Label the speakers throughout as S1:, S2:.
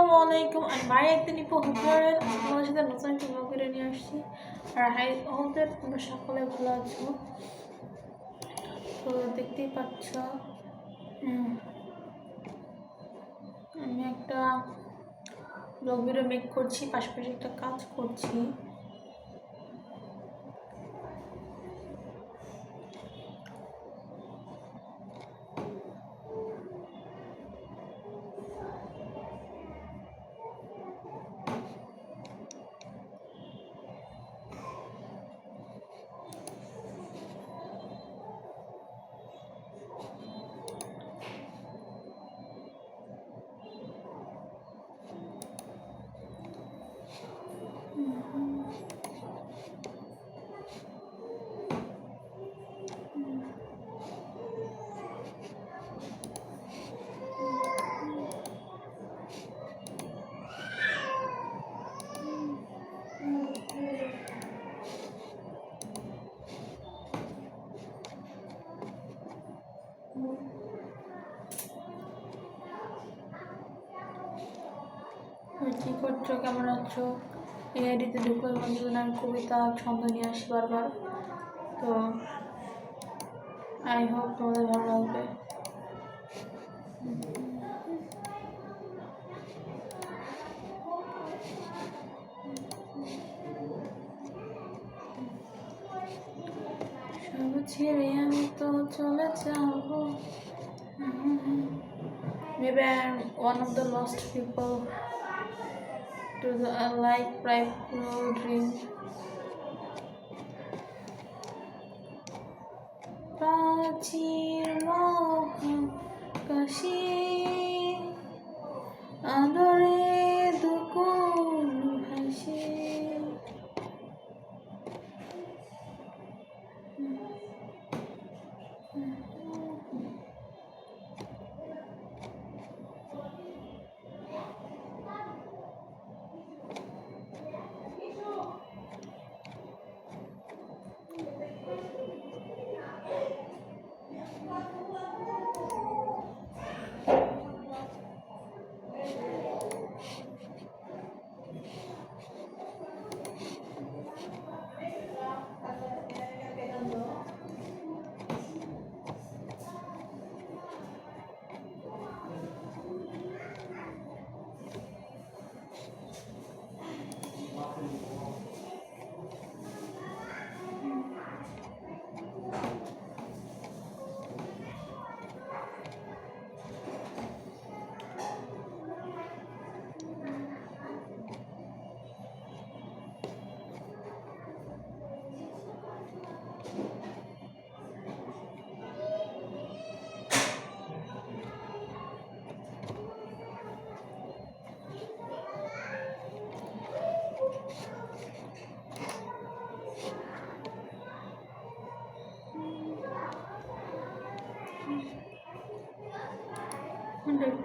S1: আসসালামু আলাইকুম। আমি বাড়ি একদিন উপহারের তোমাদের সাথে নতুন একটা ব্লগ ভিডিও নিয়ে আসছি। আর হাই ওদের তোমরা সকলে ভালো আছো? তো দেখতেই পাচ্ছ আমি একটা ব্লগ ভিডিও মেক করছি, পাশাপাশি একটা কাজ করছি। কি করছো, কেমন আছো? এই আইডিতে ঢুকলে বন্ধুদের আমি কবিতা ছন্দ নিয়ে আসি বারবার। তো আই হোপ তোমাদের ভালো লাগবে। সব ছেড়ে আমি তো চলে যাবো। Maybe I'm one of the lost people to the like private dream. প্রাচীর মহাকাশে আদরে দুকুল হাসে।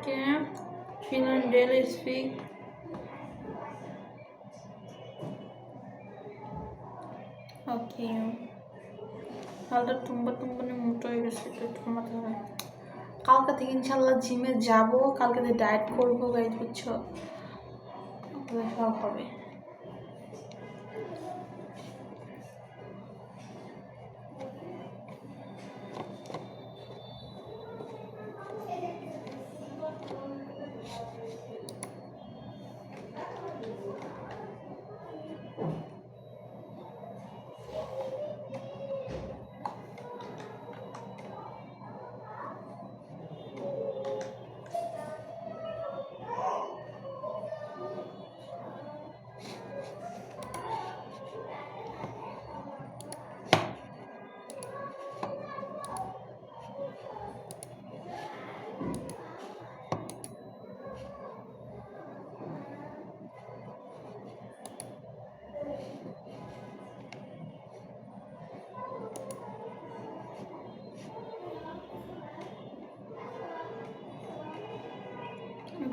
S1: Okay, Finland daily speak. Okay, হালটা টুম্বানে মোটা হয়ে গেছে, একটু কমাতে হবে। কালকে থেকে ইনশাল্লাহ জিমে যাব, কালকে থেকে ডায়েট করবো গাইজ, বুঝছো? সব হবে।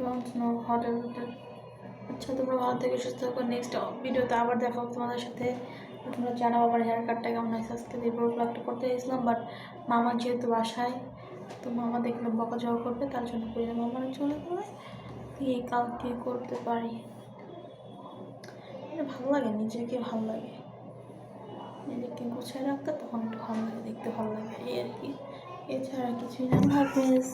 S1: don't know how to do that. আচ্ছা, তোমরা ভালো থেকে সুস্থ থাকো। নেক্সট ভিডিওতে আবার দেখা হবে তোমাদের সাথে। তোমরা জানাবো আমার হেয়ার কাটটা কেমন হয়েছে। আজকে এই বড় ব্লগটা করতে গেছিলাম, বাট মামা যেহেতু বাসায়, তো মামা দেখলে বকাঝকা করবে, তার জন্য করি না। মামারা চলে গেলে দিয়ে কালকে করতে পারি। ভালো লাগে, নিজেকে ভালো লাগে, নিজেকে গুছিয়ে রাখতে তখন একটু ভালো লাগে, দেখতে ভালো লাগে এই আর কি, এছাড়া কিছুই না। হাফেজ।